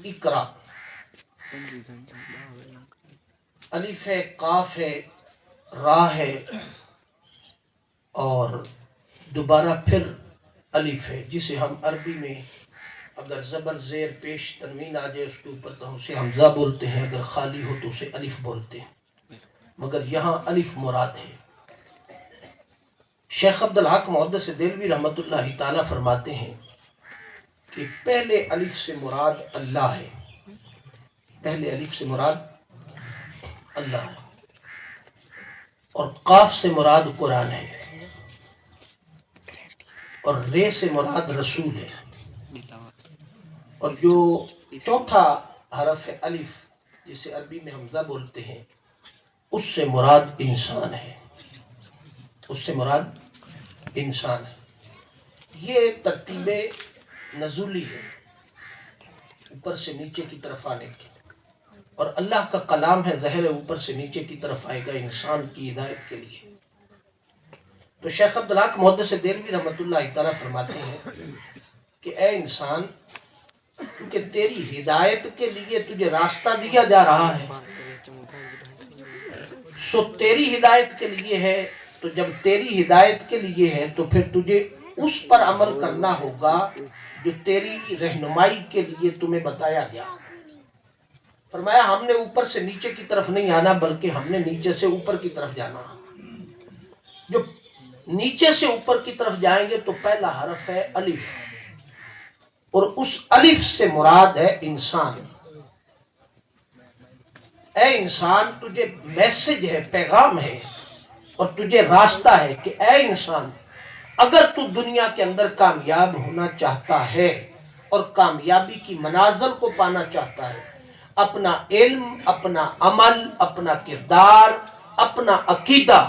اقرا، الف ہے، قاف ہے، را ہے، اور دوبارہ پھر الف ہے، جسے ہم عربی میں اگر زبر زیر پیش تنوین آ جائے اس کے اوپر تو ہم اسے حمزہ بولتے ہیں، اگر خالی ہو تو اسے الف بولتے ہیں، مگر یہاں الف مراد ہے۔ شیخ عبدالحق محدث دہلوی رحمۃ اللہ تعالی فرماتے ہیں کہ پہلے الف سے مراد اللہ ہے، پہلے الف سے مراد اللہ ہے، اور قاف سے مراد قرآن ہے، اور رے سے مراد رسول ہے، اور جو چوتھا حرف ہے الف، جسے عربی میں حمزہ بولتے ہیں، اس سے مراد انسان ہے، اس سے مراد انسان ہے۔ یہ ترتیب نزولی ہے، اوپر سے نیچے کی طرف آنے کی، اور اللہ کا کلام ہے، ظاہر ہے اوپر سے نیچے کی طرف آئے گا انسان کی ہدایت کے لیے۔ تو شیخ عبدالحق محدث دہلوی رحمۃ اللہ تعالیٰ فرماتے ہیں کہ اے انسان، کیونکہ تیری ہدایت کے لیے تجھے راستہ دیا جا رہا ہے، سو تیری ہدایت کے لیے ہے، تو جب تیری ہدایت کے لیے ہے تو پھر تجھے اس پر عمل کرنا ہوگا جو تیری رہنمائی کے لیے تمہیں بتایا گیا۔ فرمایا ہم نے اوپر سے نیچے کی طرف نہیں آنا، بلکہ ہم نے نیچے سے اوپر کی طرف جانا۔ جو نیچے سے اوپر کی طرف جائیں گے تو پہلا حرف ہے الف، اور اس الف سے مراد ہے انسان۔ اے انسان، تجھے میسج ہے، پیغام ہے، اور تجھے راستہ ہے کہ اے انسان، اگر تو دنیا کے اندر کامیاب ہونا چاہتا ہے اور کامیابی کی منازل کو پانا چاہتا ہے، اپنا علم، اپنا عمل، اپنا کردار، اپنا عقیدہ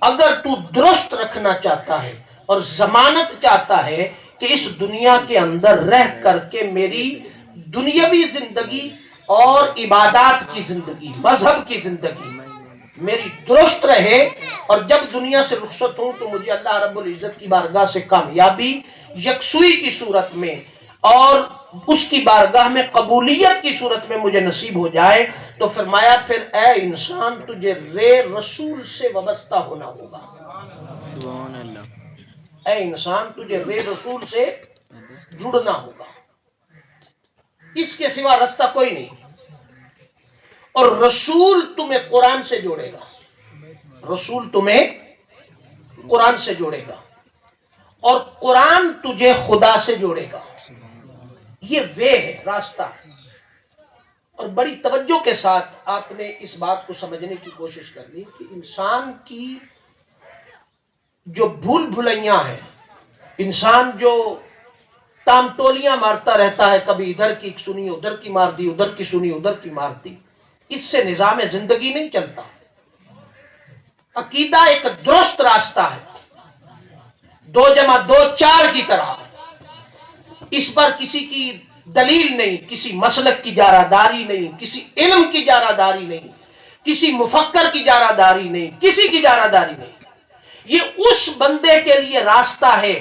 اگر تو درست رکھنا چاہتا ہے اور ضمانت چاہتا ہے کہ اس دنیا کے اندر رہ کر کے میری دنیاوی زندگی اور عبادات کی زندگی، مذہب کی زندگی میری درست رہے، اور جب دنیا سے رخصت ہوں تو مجھے اللہ رب العزت کی بارگاہ سے کامیابی یکسوئی کی صورت میں اور اس کی بارگاہ میں قبولیت کی صورت میں مجھے نصیب ہو جائے، تو فرمایا پھر اے انسان، تجھے رے رسول سے وابستہ ہونا ہوگا۔ سبحان اللہ۔ اے انسان، تجھے رے رسول سے جڑنا ہوگا، اس کے سوا راستہ کوئی نہیں۔ اور رسول تمہیں قرآن سے جوڑے گا، رسول تمہیں قرآن سے جوڑے گا، اور قرآن تجھے خدا سے جوڑے گا۔ یہ وے ہے، راستہ۔ اور بڑی توجہ کے ساتھ آپ نے اس بات کو سمجھنے کی کوشش کرنی کہ انسان کی جو بھول بھلیاں ہیں، انسان جو تام ٹولیاں مارتا رہتا ہے، کبھی ادھر کی سنی ادھر کی مار دی، ادھر کی سنی ادھر کی مار دی، اس سے نظام زندگی نہیں چلتا۔ عقیدہ ایک درست راستہ ہے، 2+2=4 کی طرح، اس پر کسی کی دلیل نہیں، کسی مسلک کی جارحداری نہیں، کسی علم کی جارحداری نہیں، کسی مفکر کی جارحداری نہیں، کسی کی جارحداری نہیں۔ یہ اس بندے کے لیے راستہ ہے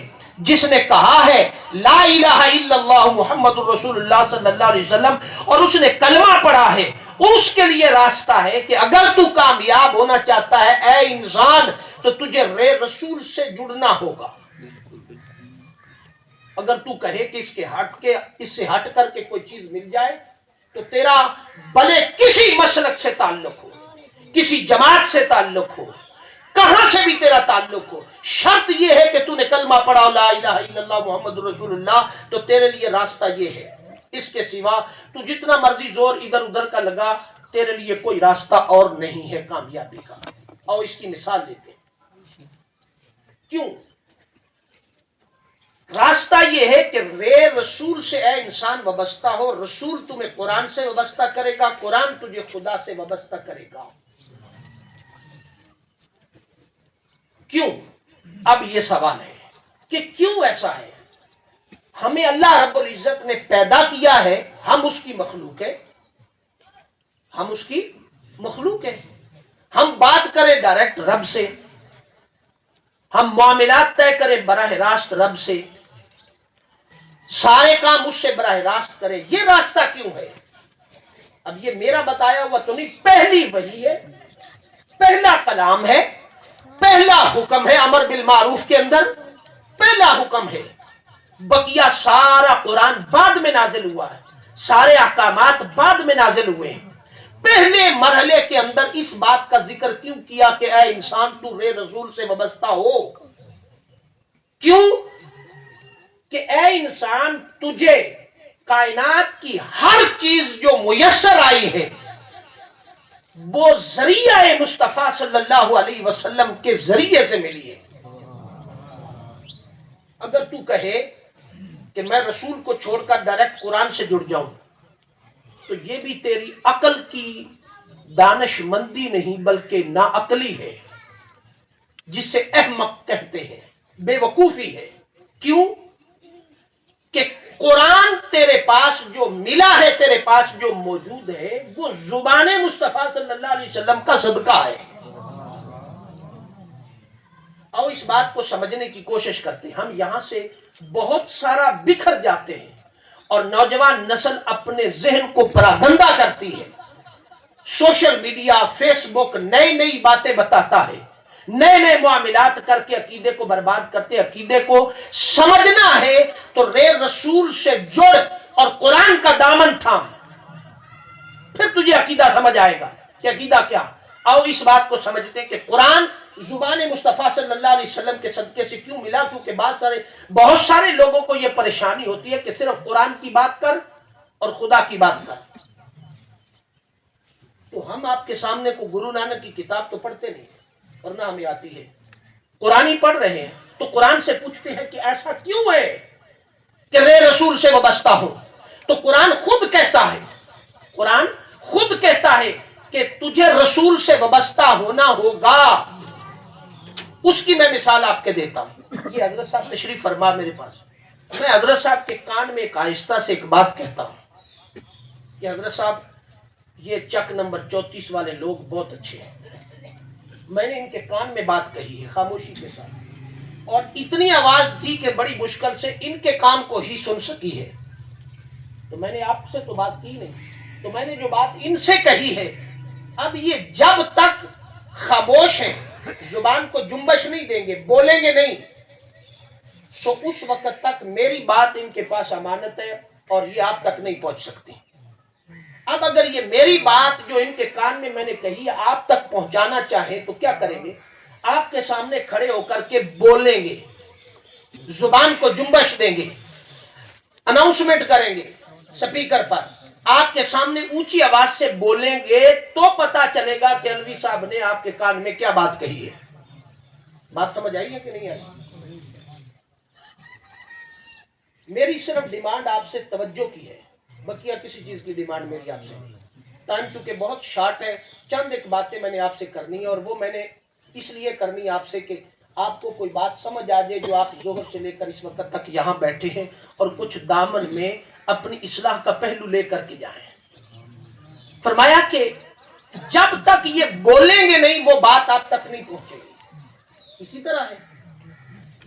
جس نے کہا ہے لا الہ الا اللہ محمد الرسول اللہ صلی اللہ علیہ وسلم، اور اس نے کلمہ پڑھا ہے، اس کے لیے راستہ ہے کہ اگر تو کامیاب ہونا چاہتا ہے اے انسان، تو تجھے رے رسول سے جڑنا ہوگا۔ اگر تو کہے کہ اس سے ہٹ کر کے کوئی چیز مل جائے تو تیرا بھلے کسی مسلک سے تعلق ہو، کسی جماعت سے تعلق ہو، کہاں سے بھی تیرا تعلق ہو، شرط یہ ہے کہ تو نے کلمہ پڑھا لا الہ الا اللہ محمد رسول اللہ، تو تیرے لیے راستہ یہ ہے۔ اس کے سوا تو جتنا مرضی زور ادھر ادھر کا لگا، تیرے لیے کوئی راستہ اور نہیں ہے کامیابی کا۔ اور اس کی مثال دیتے ہیں۔ کیوں؟ راستہ یہ ہے کہ رے رسول سے اے انسان وابستہ ہو، رسول تمہیں قرآن سے وابستہ کرے گا، قرآن تجھے خدا سے وابستہ کرے گا۔ کیوں؟ اب یہ سوال ہے کہ کیوں ایسا ہے؟ ہمیں اللہ رب العزت نے پیدا کیا ہے، ہم اس کی مخلوق ہے، ہم اس کی مخلوق ہے۔ ہم بات کریں ڈائریکٹ رب سے، ہم معاملات طے کریں براہ راست رب سے، سارے کام اس سے براہ راست کرے، یہ راستہ کیوں ہے؟ اب یہ میرا بتایا ہوا تو نہیں، پہلی وحی ہے، پہلا کلام ہے، پہلا حکم ہے امر بالمعروف کے اندر، پہلا حکم ہے۔ بقیہ سارا قرآن بعد میں نازل ہوا ہے، سارے احکامات بعد میں نازل ہوئے ہیں۔ پہلے مرحلے کے اندر اس بات کا ذکر کیوں کیا کہ اے انسان تو رے رسول سے وابستہ ہو؟ کیوں کہ اے انسان تجھے کائنات کی ہر چیز جو میسر آئی ہے وہ ذریعہ مصطفیٰ صلی اللہ علیہ وسلم کے ذریعے سے ملی ہے۔ اگر تو کہے کہ میں رسول کو چھوڑ کر ڈائریکٹ قرآن سے جڑ جاؤں تو یہ بھی تیری عقل کی دانش مندی نہیں بلکہ ناعقلی ہے، جسے احمق کہتے ہیں، بے وقوفی ہے۔ کیوں کہ قرآن تیرے پاس جو ملا ہے، تیرے پاس جو موجود ہے، وہ زبان مصطفیٰ صلی اللہ علیہ وسلم کا صدقہ ہے۔ اور اس بات کو سمجھنے کی کوشش کرتے ہیں۔ ہم یہاں سے بہت سارا بکھر جاتے ہیں اور نوجوان نسل اپنے ذہن کو پراگندہ کرتی ہے۔ سوشل میڈیا، فیس بک نئی نئی باتیں بتاتا ہے، نئے نئے معاملات کر کے عقیدے کو برباد کرتے۔ عقیدے کو سمجھنا ہے تو رے رسول سے جڑ اور قرآن کا دامن تھام، پھر تجھے عقیدہ سمجھ آئے گا کہ عقیدہ کیا۔ آؤ اس بات کو سمجھتے ہیں کہ قرآن زبان مصطفیٰ صلی اللہ علیہ وسلم کے صدقے سے کیوں ملا؟ کیونکہ بہت سارے لوگوں کو یہ پریشانی ہوتی ہے کہ صرف قرآن کی بات کر اور خدا کی بات کر۔ تو ہم آپ کے سامنے کو گرو نانک کی کتاب تو پڑھتے نہیں، ورنہ ہمیں آتی ہے، قرآن ہی پڑھ رہے ہیں تو قرآن سے پوچھتے ہیں کہ ایسا کیوں ہے کہ رے رسول سے وابستہ ہوں؟ تو قرآن خود کہتا ہے، قرآن خود کہتا ہے کہ تجھے رسول سے وابستہ ہونا ہوگا۔ اس کی میں مثال آپ کے دیتا ہوں۔ یہ حضرت صاحب تشریف فرما میرے پاس، میں حضرت صاحب کے کان میں ایک آہستہ سے ایک بات کہتا ہوں کہ حضرت صاحب یہ چک نمبر 34 والے لوگ بہت اچھے ہیں۔ میں نے ان کے کان میں بات کہی ہے خاموشی کے ساتھ، اور اتنی آواز تھی کہ بڑی مشکل سے ان کے کان کو ہی سن سکی ہے۔ تو میں نے آپ سے تو بات کی نہیں، تو میں نے جو بات ان سے کہی ہے، اب یہ جب تک خاموش ہیں، زبان کو جنبش نہیں دیں گے، بولیں گے نہیں، سو اس وقت تک میری بات ان کے پاس امانت ہے اور یہ آپ تک نہیں پہنچ سکتی۔ اب اگر یہ میری بات جو ان کے کان میں نے کہی ہے آپ تک پہنچانا چاہے تو کیا کریں گے؟ آپ کے سامنے کھڑے ہو کر کے بولیں گے، زبان کو جنبش دیں گے، اناؤنسمنٹ کریں گے سپیکر پر، آپ کے سامنے اونچی آواز سے بولیں گے تو پتا چلے گا کہ الوی صاحب نے آپ کے کان میں کیا بات کہی ہے۔ بات سمجھ آئی ہے کہ نہیں آئی؟ میری صرف ڈیمانڈ آپ سے توجہ کی ہے، بقیہ کسی چیز کی ڈیمانڈ میری آپ سے نہیں۔ ٹائم چونکہ بہت شارٹ ہے، چند ایک باتیں میں نے آپ سے کرنی ہے، اور وہ میں نے اس لیے کرنی آپ سے کہ آپ کو کوئی بات سمجھ آ جائے جو آپ ظہر سے لے کر اس وقت تک یہاں بیٹھے ہیں، اور کچھ دامن میں اپنی اصلاح کا پہلو لے کر کے جائیں۔ فرمایا کہ جب تک یہ بولیں گے نہیں وہ بات آپ تک نہیں پہنچے گی۔ اسی طرح ہے،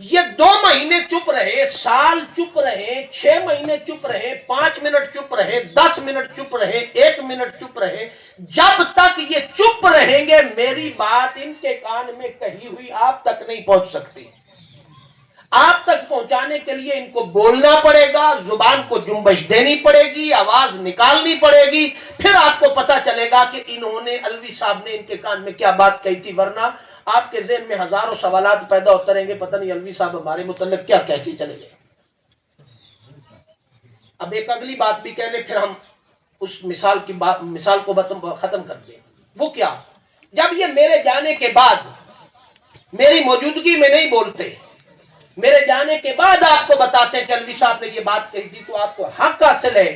یہ 2 مہینے چپ رہے، سال چپ رہے، 6 مہینے چپ رہے، 5 منٹ چپ رہے، 10 منٹ چپ رہے، 1 منٹ چپ رہے، جب تک یہ چپ رہیں گے میری بات ان کے کان میں کہی ہوئی آپ تک نہیں پہنچ سکتی۔ آپ تک پہنچانے کے لیے ان کو بولنا پڑے گا، زبان کو جنبش دینی پڑے گی، آواز نکالنی پڑے گی، پھر آپ کو پتا چلے گا کہ انہوں نے الوی صاحب نے ان کے کان میں کیا بات کہی تھی۔ ورنہ آپ کے ذہن میں ہزاروں سوالات پیدا ہوتے رہیں گے، پتہ نہیں الوی صاحب ہمارے متعلق کیا کہہ کے چلے گئے۔ اب ایک اگلی بات بھی کہہ لے، پھر ہم اس مثال کو ختم کر دیں۔ وہ کیا؟ جب یہ میرے جانے کے بعد میری موجودگی میں نہیں بولتے، میرے جانے کے بعد آپ کو بتاتے کہ الوی صاحب نے یہ بات کہی تھی، تو آپ کو حق حاصل ہے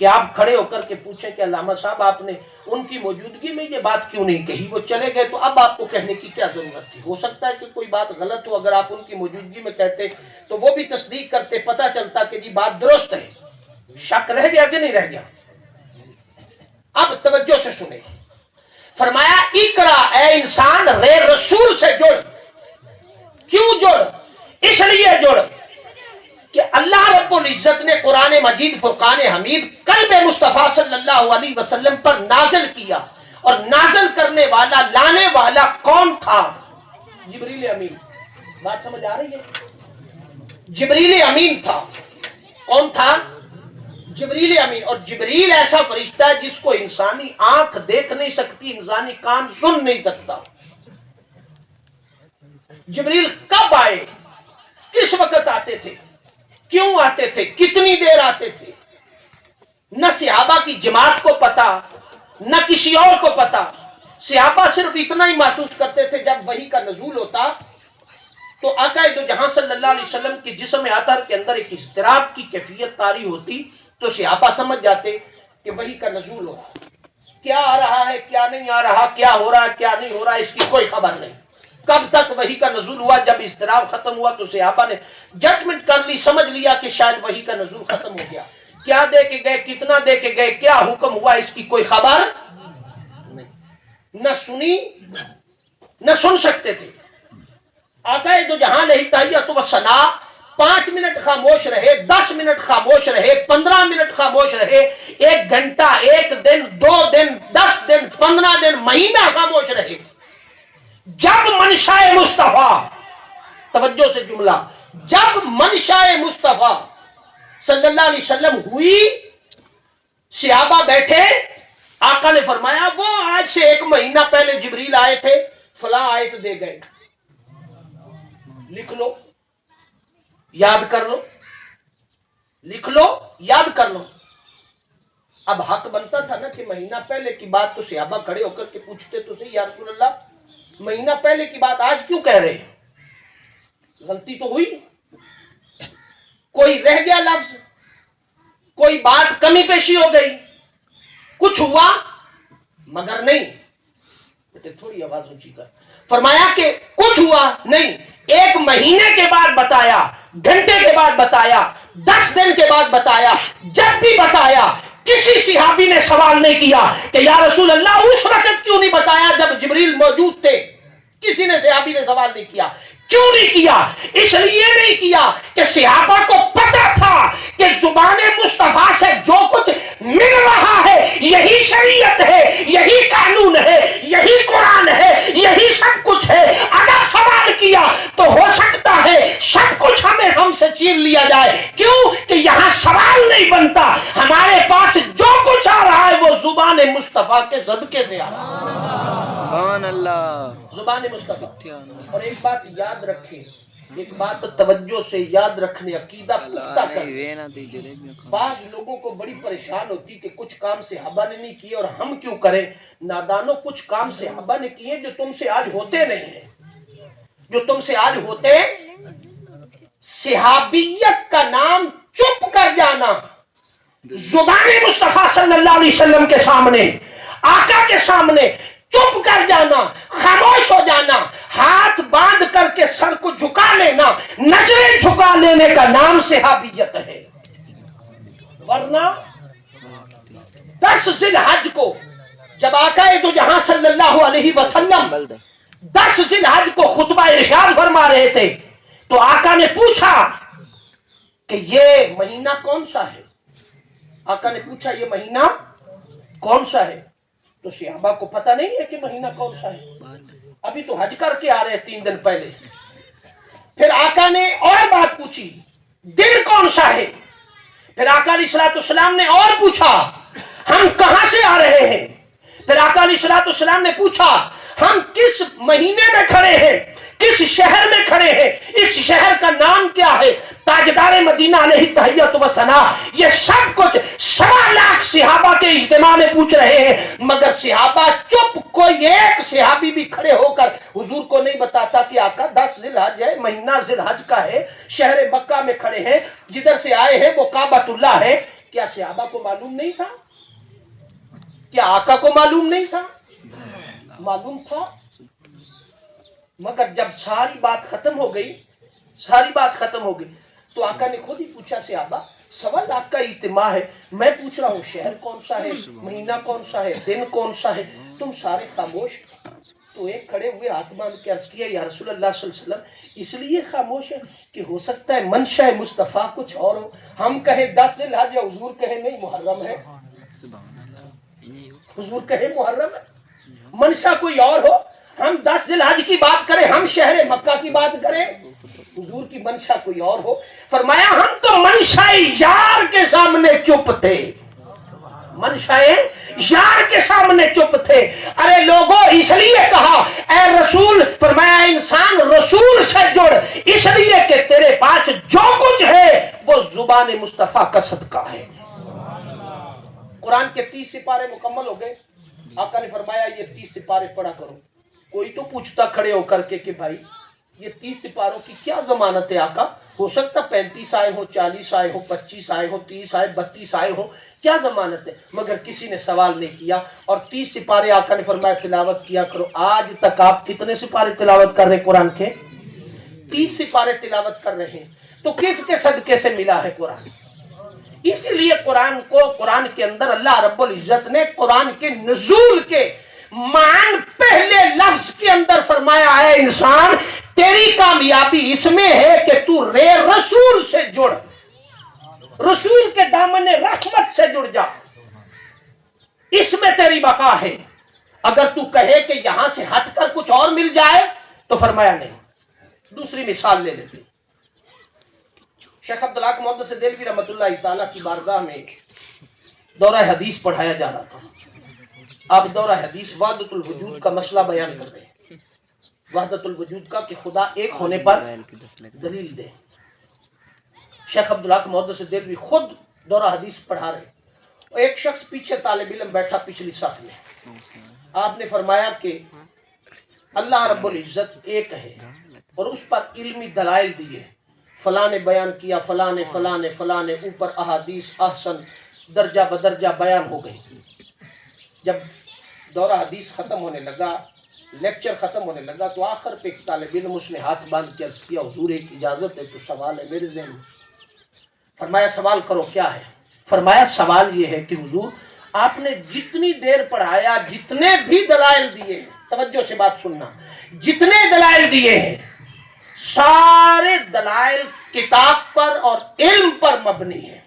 کہ آپ کھڑے ہو کر کے پوچھیں کہ علامہ صاحب آپ نے ان کی موجودگی میں یہ بات کیوں نہیں کہی؟ وہ چلے گئے تو اب آپ کو کہنے کی کیا ضرورت تھی؟ ہو سکتا ہے کہ کوئی بات غلط ہو، اگر آپ ان کی موجودگی میں کہتے تو وہ بھی تصدیق کرتے، پتہ چلتا کہ جی بات درست ہے۔ شک رہ گیا کہ نہیں رہ گیا؟ اب توجہ سے سنیں۔ فرمایا اقرا اے انسان رے رسول سے جڑ۔ کیوں جڑ؟ اس لیے جڑ کہ کہ اللہ رب العزت نے قرآن مجید فرقان حمید قلب مصطفیٰ صلی اللہ علیہ وسلم پر نازل کیا، اور نازل کرنے والا، لانے والا کون تھا؟ جبریل امین۔ بات سمجھ آ رہی ہے؟ جبریل امین تھا۔ کون تھا؟ جبریل امین۔ اور جبریل ایسا فرشتہ ہے جس کو انسانی آنکھ دیکھ نہیں سکتی، انسانی کان سن نہیں سکتا۔ جبریل کب آئے، کس وقت آتے تھے، کیوں آتے تھے، کتنی دیر آتے تھے، نہ صحابہ کی جماعت کو پتا، نہ کسی اور کو پتا۔ صحابہ صرف اتنا ہی محسوس کرتے تھے جب وحی کا نزول ہوتا تو آقا دو جہاں صلی اللہ علیہ وسلم کے جسم اطہر کے اندر ایک اضطراب کی کیفیت طاری ہوتی تو صحابہ سمجھ جاتے کہ وحی کا نزول ہو رہا، کیا آ رہا ہے، کیا نہیں آ رہا، کیا ہو رہا ہے، کیا نہیں ہو رہا، اس کی کوئی خبر نہیں۔ کب تک وحی کا نزول ہوا؟ جب اضطراب ختم ہوا تو صحابہ نے ججمنٹ کر لی، سمجھ لیا کہ شاید وحی کا نزول ختم ہو گیا۔ کیا دے کے گئے، کتنا دے کے گئے، کیا حکم ہوا، اس کی کوئی خبر نہیں، نہ سنی نہ سن سکتے تھے۔ آقا دو جہاں نہیں تحیت و ثنا 5 منٹ خاموش رہے، 10 منٹ خاموش رہے، 15 منٹ خاموش رہے، 1 گھنٹہ، 1 دن، 2 دن، 10 دن، 15 دن، مہینہ خاموش رہے۔ جب منشاء مصطفیٰ، توجہ سے جملہ، جب منشاء مصطفیٰ صلی اللہ علیہ وسلم ہوئی، صحابہ بیٹھے، آقا نے فرمایا وہ آج سے 1 مہینہ پہلے جبریل آئے تھے، فلاں آیت دے گئے، لکھ لو، یاد کر لو، لکھ لو، یاد کر لو۔ اب حق بنتا تھا نا کہ مہینہ پہلے کی بات تو صحابہ کھڑے ہو کر کے پوچھتے تو صحیح، یا رسول اللہ مہینہ پہلے کی بات آج کیوں کہہ رہے ہیں؟ غلطی تو ہوئی، کوئی رہ گیا لفظ، کوئی بات کمی پیشی ہو گئی، کچھ ہوا، مگر نہیں، تھوڑی آواز اونچی کر، فرمایا کہ کچھ ہوا نہیں، 1 مہینے کے بعد بتایا، گھنٹے کے بعد بتایا، 10 دن کے بعد بتایا، جب بھی بتایا کسی صحابی نے سوال نہیں کیا کہ یا رسول اللہ اس وقت کیوں نہیں بتایا جب جبریل موجود تھے۔ کسی نے صحابی نے سوال نہیں کیا۔ کیوں نہیں کیا؟ اس لیے نہیں کیا کہ صحابہ کو پتہ تھا کہ زبان مصطفیٰ سے جو کچھ مل رہا ہے یہی شریعت ہے، یہی قانون ہے، یہی قرآن ہے، یہی سب کچھ ہے۔ اگر سوال کیا تو ہو سکتا ہے سب کچھ ہم سے چھین لیا جائے۔ کیوں کہ یہاں سوال نہیں بنتا، ہمارے پاس جو کچھ آ رہا ہے وہ زبان مصطفیٰ کے صدقے سے آ رہا ہے۔ سبحان اللہ، زبان مصطفیٰ۔ اور ایک بات یاد رکھیں، ایک بات توجہ سے یاد رکھنے، عقیدہ پختہ کریں۔ بعض لوگوں کو بڑی پریشان ہوتی کہ کچھ کام صحابہ نے نہیں کیے اور ہم کیوں کریں۔ نادانوں، کچھ کام صحابہ نے کیے جو تم سے آج ہوتے نہیں ہیں، جو تم سے آج ہوتے۔ صحابیت کا نام چپ کر جانا، زبان مصطفیٰ صلی اللہ علیہ وسلم کے سامنے، آقا کے سامنے چپ کر جانا، خاموش ہو جانا، ہاتھ باندھ کر کے سر کو جھکا لینا، نظریں جھکا لینے کا نام صحابیت ہے۔ ورنہ 10 ذی الحج کو جب آقا دو جہاں صلی اللہ علیہ وسلم 10 ذی الحج کو خطبہ ارشاد فرما رہے تھے تو آقا نے پوچھا کہ یہ مہینہ کون سا ہے؟ آقا نے پوچھا یہ مہینہ کون سا ہے؟ تو صحابہ کو پتہ نہیں ہے کہ مہینہ کون سا ہے، ابھی تو حج کر کے آ رہے 3 دن پہلے۔ پھر آقا نے اور بات پوچھی، دن کون سا ہے؟ پھر آقا علیہ الصلوۃ والسلام نے اور پوچھا، ہم کہاں سے آ رہے ہیں؟ پھر آقا علیہ الصلوۃ والسلام نے پوچھا، ہم کس مہینے میں کھڑے ہیں، کس شہر میں کھڑے ہیں، اس شہر کا نام کیا ہے؟ تاجدار مدینہ علیہ تحیت و ثنا۔ یہ سب کچھ 1.25 لاکھ صحابہ کے اجتماع میں پوچھ رہے ہیں، مگر صحابہ چپ۔ کوئی ایک صحابی بھی کھڑے ہو کر حضور کو نہیں بتاتا کہ آقا 10 ذی الحج ہے، مہینہ ذی الحج کا ہے، شہر مکہ میں کھڑے ہیں، جدھر سے آئے ہیں وہ کعبۃ اللہ ہے۔ کیا صحابہ کو معلوم نہیں تھا؟ کیا آقا کو معلوم نہیں تھا؟ معلوم تھا، مگر جب ساری بات ختم ہو گئی، ساری بات ختم ہو گئی تو آقا نے خود ہی پوچھا، صحابہ 1.25 لاکھ کا اجتماع ہے، میں پوچھ رہا ہوں شہر کون سا ہے، مہینہ کون سا ہے، دن کون سا ہے، تم سارے خاموش۔ تو ایک کھڑے ہوئے ہاتھ باندھ کے عرض کیا یا رسول اللہ صلی اللہ علیہ وسلم اس لیے خاموش ہے کہ ہو سکتا ہے منشا مصطفیٰ کچھ اور ہو، ہم کہیں 10 ذی الحج یا حضور کہیں نہیں محرم ہے، سبحان اللہ حضور کہیں محرم ہے، منشا کوئی اور ہو، ہم 10 ذی الحج کی بات کریں، ہم شہر مکہ کی بات کریں، حضور کی منشا کوئی اور ہو۔ فرمایا ہم تو منشا یار کے سامنے چپ تھے، منشا یار کے سامنے چپ تھے۔ ارے لوگوں اس لیے کہا اے رسول، فرمایا انسان رسول سے جڑ، اس لیے کہ تیرے پاس جو کچھ ہے وہ زبان مصطفیٰ کا صدقہ ہے۔ قرآن کے 30 سپارے مکمل ہو گئے، آقا نے فرمایا یہ 30 سپارے پڑھا کرو۔ کوئی تو پوچھتا کھڑے ہو کر کے کہ بھائی یہ 30 سپاروں کی کیا ضمانت ہے آقا؟ ہو سکتا 35 آئے ہو، 40 آئے ہو، 25 آئے ہو، 30 آئے، 32 آئے ہو، کیا ضمانت ہے؟ مگر کسی نے سوال نہیں کیا، اور 30 سپارے آقا نے فرمایا تلاوت کیا کرو۔ آج تک آپ کتنے سپارے تلاوت کر رہے قرآن کے؟ 30 سپارے تلاوت کر رہے ہیں۔ تو کس کے صدقے سے ملا ہے قرآن؟ اس لیے قرآن کو، قرآن کے اندر اللہ رب العزت نے قرآن کے نزول کے مان پہلے لفظ کے اندر فرمایا ہے انسان تیری کامیابی اس میں ہے کہ تو رسول سے جڑ، رسول کے دامن رحمت سے جڑ جا، اس میں تیری بقا ہے۔ اگر تو کہے کہ یہاں سے ہٹ کر کچھ اور مل جائے تو فرمایا نہیں۔ دوسری مثال لے لیتے، شیخ عبدالحق محدث دہلوی رحمۃ اللہ تعالیٰ کی بارگاہ میں دورہ حدیث پڑھایا جا رہا تھا۔ آپ دورہ حدیث وحدت الوجود کا مسئلہ بیان کر رہے ہیں، وحدت الوجود کا کہ خدا ایک ہونے پر دلیل دے۔ شیخ عبدالحق محدث دہلوی خود دورہ حدیث پڑھا رہے، ایک شخص پیچھے طالب علم بیٹھا پچھلی صف میں۔ آپ نے فرمایا کہ اللہ رب العزت ایک ہے اور اس پر علمی دلائل دیے، فلاں نے بیان کیا، فلاں نے فلاں نے فلاں نے، اوپر احادیث احسن درجہ بدرجہ بیان ہو گئی۔ جب دورہ حدیث ختم ہونے لگا، لیکچر ختم ہونے لگا، تو آخر پہ ایک طالب علم اس نے ہاتھ باندھ کے عرض کیا حضور ایک اجازت ہے تو سوال ہے میرے ذہن میں۔ فرمایا سوال کرو، کیا ہے؟ فرمایا سوال یہ ہے کہ حضور آپ نے جتنی دیر پڑھایا، جتنے بھی دلائل دیے، توجہ سے بات سننا، جتنے دلائل دیے ہیں سارے دلائل کتاب پر اور علم پر مبنی ہے،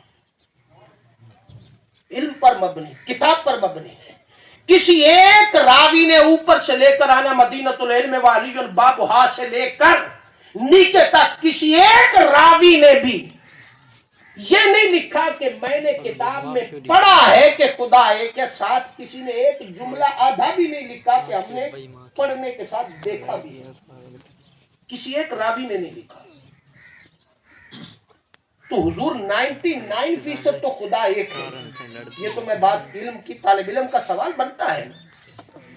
علم پر مبنی، کتاب پر مبنی ہے۔ کسی ایک راوی نے اوپر سے لے کر آنا مدینۃ العلم والی بابھا سے لے کر نیچے تک کسی ایک راوی نے بھی یہ نہیں لکھا کہ میں نے کتاب میں پڑھا ہے کہ خدا ایک ہے، ساتھ کسی نے ایک جملہ آدھا بھی نہیں لکھا کہ ہم نے پڑھنے کے ساتھ دیکھا بھی ہے، کسی ایک راوی نے نہیں لکھا۔ تو حضور 99% تو خدا ایک ہے۔ یہ تو میں بات علم کی، طالب علم کا سوال بنتا ہے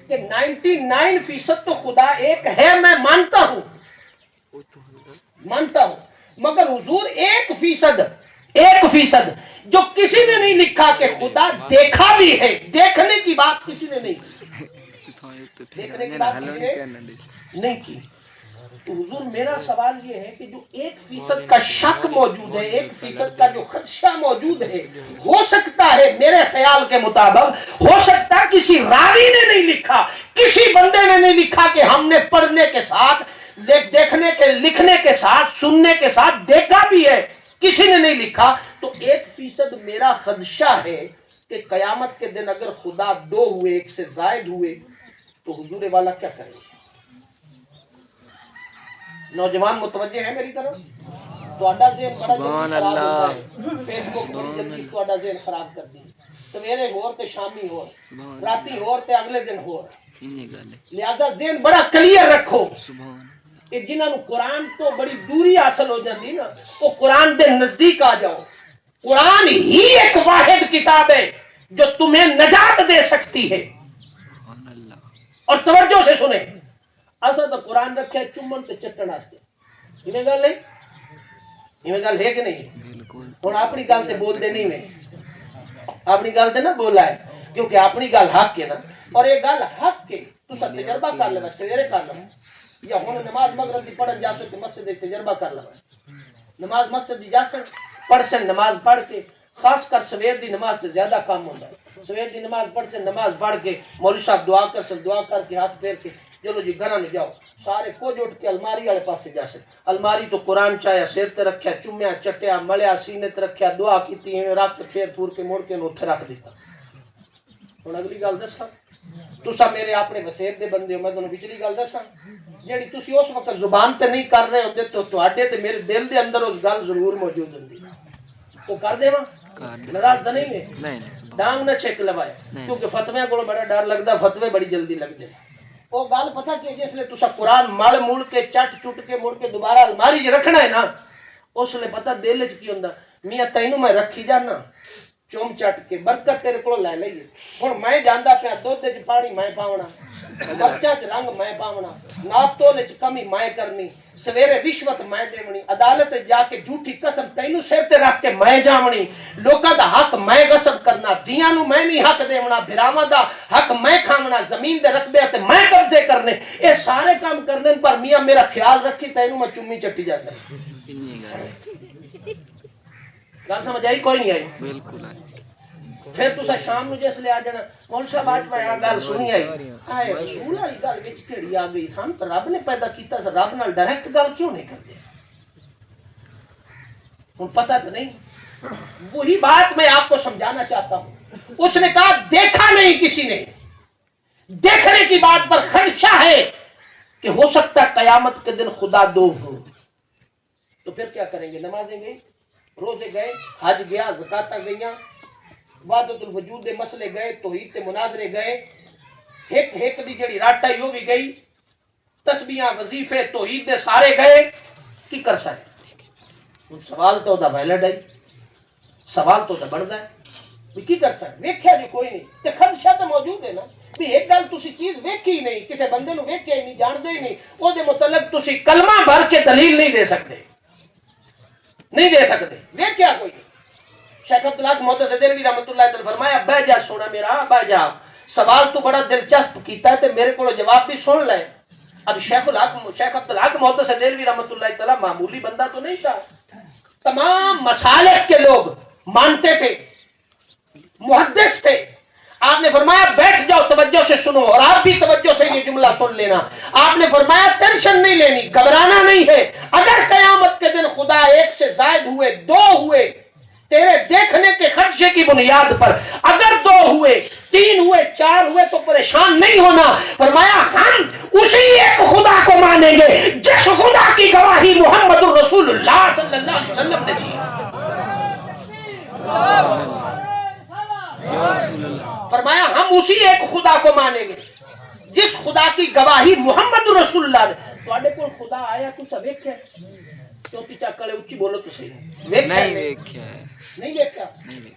کہ 99% تو خدا ایک ہے، میں مانتا ہوں، مگر حضور 1% جو کسی نے نہیں لکھا کہ خدا دیکھا بھی ہے، دیکھنے کی بات کسی نے نہیں کی، دیکھنے کی بات کسی نے نہیں کی۔ تو حضور میرا سوال یہ ہے کہ جو 1% کا شک موجود ہے، 1% کا جو خدشہ موجود ہے، ہو سکتا ہے میرے خیال کے مطابق، ہو سکتا ہے کسی راوی نے نہیں لکھا، کسی بندے نے نہیں لکھا کہ ہم نے پڑھنے کے ساتھ، دیکھنے کے، لکھنے کے ساتھ، سننے کے ساتھ دیکھا بھی ہے، کسی نے نہیں لکھا۔ تو 1% میرا خدشہ ہے کہ قیامت کے دن اگر خدا 2 ہوئے، 1 سے زائد ہوئے تو حضور والا کیا کریں گے؟ نوجوان متوجہ ہے میری طرف؟ تہاڈا ذہن بڑا جلدی خراب ہوتا ہے، فیس بک بڑی جلدی تہاڈا ذہن خراب کر دی، سویرے ہور تے شامی ہور، راتی ہور تے اگلے دن ہور، لہذا ذہن بڑا کلیئر رکھو کہ جنہاں نو قرآن تو بڑی دوری حاصل ہو جاندی نا، وہ قرآن دے نزدیک آ جاؤ۔ قرآن ہی ایک واحد کتاب ہے جو تمہیں نجات دے سکتی ہے۔ اور توجہ سے سنیں، اصل تو قرآن رکھے چمن تے چٹن واسطے، ایویں گل ہے، ایویں گل ہے کہ نہیں؟ ہن اپنی گل تے بول دے نہیں میں، اپنی گل تے نہ بولا ہے، کیونکہ اپنی گل حق ہے نا، اور یہ گل حق ہے، تساں تجربہ کر لو، سویرے کر لو، یا ہن نماز مغرب دی پڑھن جاسو تے مسجد وچ تجربہ کر لو، نماز مسجد دی جاسن پڑھ سن، نماز پڑھ کے، خاص کر سویر دی نماز تے زیادہ کام ہوندا ہے، سویر دی نماز پڑھ سن، نماز پڑھ کے مولوی صاحب دعا کر سن، دعا کر کے ہاتھ پھیر کے چلو جی گھر میں جاؤ سارے کچھ اٹھ کے الماری والے پاسے جا سکتے الماری تو قرآن چایا سر تے رکھیا چومیا چٹیا ملیا سینے تے رکھیا دعا کیتی ایویں رکھ پھر پور کے مڑ کے اوتھے رکھ دیتا ہن اگلی گل دساں تسا میرے اپنے وسیب دے بندے ہو میں تانوں پچھلی گل دساں جیڑی تسی اس وقت زبان تے نہیں کر رہے ہوندے تو تواڈے تے میرے دل دے اندر اس گل ضرور موجود ہوندی تو کر دیواں ناراض نہیں ہے نہیں ڈانگ نہ چھک لوائے کیونکہ فتویاں کو بڑا ڈر لگدا فتوے بڑی جلدی لگدے وہ گل پتہ کہ جس لے تسا قرآن مل مول کے چٹ چٹ کے مڑ کے دوبارہ الماری چ رکھنا ہے نا اس لے پتہ دل وچ کی ہوندا میاں تینوں میں رکھی جانا چوم چٹ کے برکت تیرے کو لے لئیے ہن میں جاندا پیا دودھ وچ پانی میں پاونا مرچاں چ رنگ میں پاونا ناپ تول وچ کمی میں کرنی سویرے رشوت میں دیونی عدالت جا کے جھوٹی قسم تینوں سر تے رکھ کے میں جاونی لوکاں دا حق میں غصب کرنا دیاں نو میں نہیں حق دیونا بھراواں دا حق میں کھاونا زمین دے رقبے تے میں قبضے کرنے اے سارے کام کرنے پر میاں میرا خیال رکھی تینوں میں چمی چٹی جاندا گل سمجھ آئی کوئی نہیں آئی بالکل پھر تسا شام نو جس لے آ جانا مول صاحب آج میں آ گل سنی آئی آئے رسول والی گل وچ کیڑی آ گئی سن تے رب نے پیدا کیتا س رب نال ڈائریکٹ گل کیوں نہیں کرتے ہن پتہ تو نہیں وہی بات میں آپ کو سمجھانا چاہتا ہوں اس نے کہا دیکھا نہیں کسی نے دیکھنے کی بات پر خدشہ ہے کہ ہو سکتا ہے قیامت کے دن خدا دو ہو تو پھر کیا کریں گے نمازیں گئی روزے گئے حج گیا زکاتاں گئیاں وحدت الوجود دے مسئلے گئے توحید تے مناظرے گئے ایک ایک دی جڑی راٹا ہی وہ بھی گئی تسبیحاں وظیفے توحید دے سارے گئے کی کر سکے سوال تو دا ویلڈ ہے سوال تو دا بڑھدا ہے بھی کی کر سکے ویکھیا جی کوئی نہیں تے خدشہ تو موجود ہے نا بھی ایک گل تسی چیز ویکھی ہی نہیں کسے بندے نو ویکھیا ہی نہیں جاندے ہی نہیں او دے متعلق تسی کلمہ بھر کے دلیل نہیں دے سکتے ویکھیا کوئی نہیں شیخ عبدالحق محدث دہلوی رحمۃ اللہ تعالی فرمایا بہ جا سونا میرا بہ جا سوال تو بڑا دلچسپ کیتا ہے تے میرے کو جواب بھی سن لے اب شیخ عبدالحق محدث دہلوی رحمۃ اللہ تعالی معمولی بندہ تو نہیں تھا تمام مسالک کے لوگ مانتے تھے محدث تھے آپ نے فرمایا بیٹھ جاؤ توجہ سے سنو اور آپ بھی توجہ سے یہ جملہ سن لینا آپ نے فرمایا ٹینشن نہیں لینی گھبرانا نہیں ہے اگر قیامت کے دن خدا ایک سے زائد ہوئے دو ہوئے تیرے دیکھنے کے خدشے کی بنیاد پر اگر دو ہوئے تین ہوئے چار ہوئے تو پریشان نہیں ہونا فرمایا ہم اسی ایک خدا کو مانیں گے جس خدا کی گواہی محمد الرسول اللہ صلی اللہ علیہ وسلم نے دی فرمایا ہم اسی ایک خدا کو مانیں گے جس خدا کی گواہی محمد رسول اللہ نے تواڈے کول خدا آیا تسا ویکھیا چوتھی چکلے اچھی بولو تو صحیح نہیں ویکھیا نہیں ویکھیا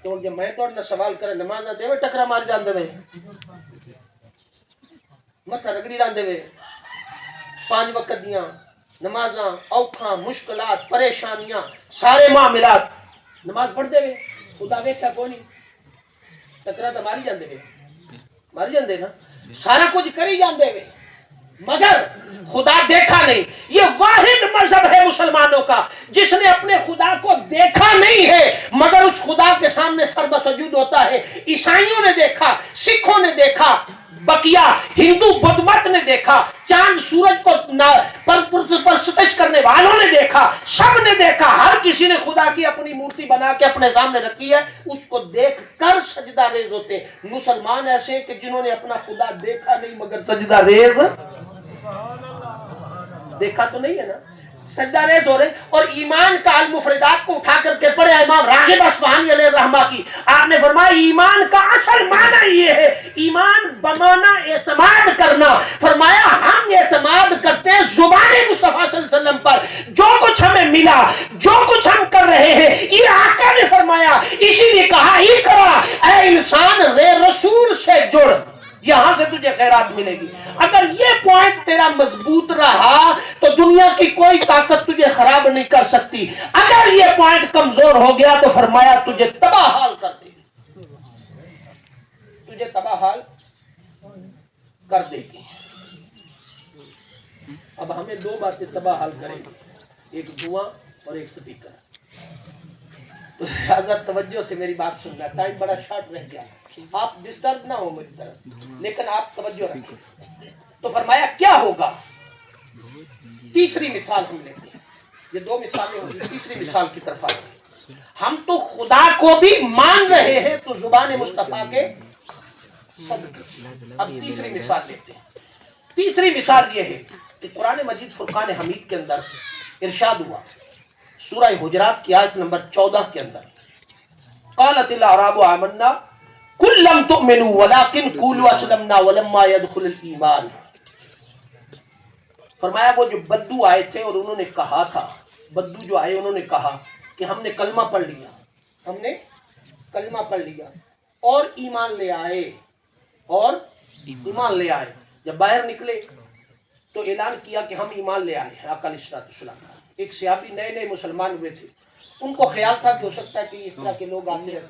تو جے میں تواڈے نال سوال کرے نمازاں دے ٹکرا مار جاندے وے متھا رگڑی راندے وے 5 وقت دیاں نمازاں اوکھاں مشکلات پریشانیاں سارے معاملات نماز پڑھ دے وے خدا ویکھیا کوئی نہیں ٹکرا تو ماری جاندے وے ماری جاندے نا سارا کچھ کری جاندے وے مگر خدا دیکھا نہیں یہ واحد مذہب ہے مسلمانوں کا جس نے اپنے خدا کو دیکھا نہیں ہے مگر اس خدا کے سامنے سر بسجود ہوتا ہے عیسائیوں نے دیکھا سکھوں نے دیکھا بقیہ ہندو بدھ مت نے دیکھا چاند سورج کو پرستش کرنے والوں نے دیکھا سب نے دیکھا ہر کسی نے خدا کی اپنی مورتی بنا کے اپنے سامنے رکھی ہے اس کو دیکھ کر سجدہ ریز ہوتے ہیں مسلمان ایسے ہیں کہ جنہوں نے اپنا خدا دیکھا نہیں مگر سجدہ ریز دیکھا تو نہیں ہے نا سجدہ ریز ہو رہے اور ایمان کا المفردات کو اٹھا کر کے پڑھے امام راغب اصفہانی علیہ الرحمہ کی آپ نے فرمایا ایمان کا اصل معنی یہ ہے ایمان بمانا اعتماد کرنا فرمایا ہم اعتماد کرتے ہیں زبان مصطفیٰ صلی اللہ علیہ وسلم پر جو کچھ ہمیں ملا جو کچھ ہم کر رہے ہیں یہ آقا نے فرمایا اسی لیے کہا اقرا اے انسان رسول سے جڑ یہاں سے تجھے خیرات ملے گی اگر یہ پوائنٹ تیرا مضبوط رہا تو دنیا کی کوئی طاقت تجھے خراب نہیں کر سکتی اگر یہ پوائنٹ کمزور ہو گیا تو فرمایا تجھے تباہ حال کر دے گی تجھے تباہ حال کر دے گی اب ہمیں 2 باتیں تباہ حال کریں گی ایک دعا اور ایک سپیکر تو حضرت توجہ سے میری بات سننا ٹائم بڑا شارٹ رہ گیا آپ ڈسٹرب نہ ہو میری طرف لیکن آپ توجہ رکھیں تو فرمایا کیا ہوگا؟ تیسری مثال ہم لیتے ہیں، یہ دو مثالیں ہوگی، تیسری مثال کی طرف آتے ہیں۔ ہم تو خدا کو بھی مان رہے ہیں تو زبان مصطفیٰ کے صدقے۔ اب تیسری مثال لیتے ہیں۔ تیسری مثال یہ ہے کہ قرآن مجید فرقان حمید کے اندر ارشاد ہوا سورہ حجرات کی آیت نمبر 14 کے اندر، قالت الاعراب آمنا قل لم تؤمنوا ولكن قولوا اسلمنا ولما يدخل الایمان۔ فرمایا وہ جو بدو آئے تھے اور انہوں نے کہا تھا، بدو جو آئے انہوں نے کہا کہ ہم نے کلمہ پڑھ لیا، ہم نے کلمہ پڑھ لیا اور ایمان لے آئے، اور ایمان لے آئے۔ جب باہر نکلے تو اعلان کیا کہ ہم ایمان لے آئے ہیں۔ آقا علیہ الصلوۃ والسلام، ایک صحابی نئے نئے مسلمان ہوئے تھے، ان کو خیال تھا کہ ہو سکتا ہے کہ اس طرح کے لوگ آتے رہتے